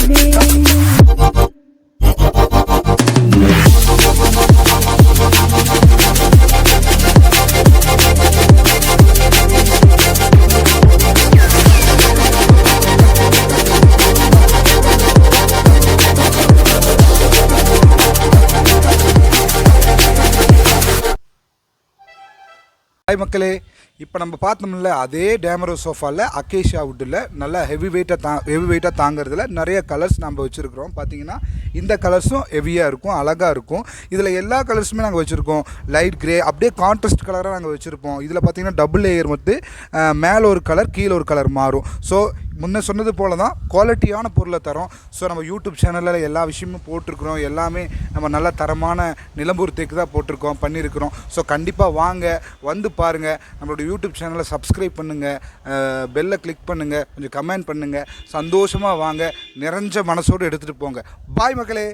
Hi மக்களே, இப்போ நம்ம பார்த்தோம்ல அதே டேமரோ சோஃபாவில் அக்கேஷியா வுட்டில் நல்லா ஹெவி வெயிட்டாக தாங்கிறதுல நிறைய கலர்ஸ் நம்ம வச்சுருக்கிறோம். பார்த்தீங்கன்னா இந்த கலர்ஸும் ஹெவியாக இருக்கும், அழகாக இருக்கும். இதில் எல்லா கலர்ஸுமே நாங்கள் வச்சுருக்கோம். லைட் கிரே அப்படியே கான்ட்ராஸ்ட் கலராக நாங்கள் வச்சுருப்போம். இதில் பார்த்தீங்கன்னா டபுள் லேயர் வந்து மேலே ஒரு கலர் கீழே ஒரு கலர் மாறும். ஸோ முன்ன சொன்னது போல தான் குவாலிட்டியான பொருளை தரோம். ஸோ நம்ம யூடியூப் சேனலில் எல்லா விஷயமும் போட்டிருக்கிறோம். எல்லாமே நம்ம நல்ல தரமான நிலம்பூர் தேக்கு தான் பண்ணியிருக்கிறோம். ஸோ கண்டிப்பாக வாங்க, வந்து பாருங்கள். நம்மளோட யூடியூப் சேனலை சப்ஸ்கிரைப் பண்ணுங்கள், பெல்லை கிளிக் பண்ணுங்கள், கொஞ்சம் கமெண்ட் பண்ணுங்கள். சந்தோஷமாக வாங்க, நிறைஞ்ச மனசோடு எடுத்துகிட்டு போங்க. பாய் மக்களே.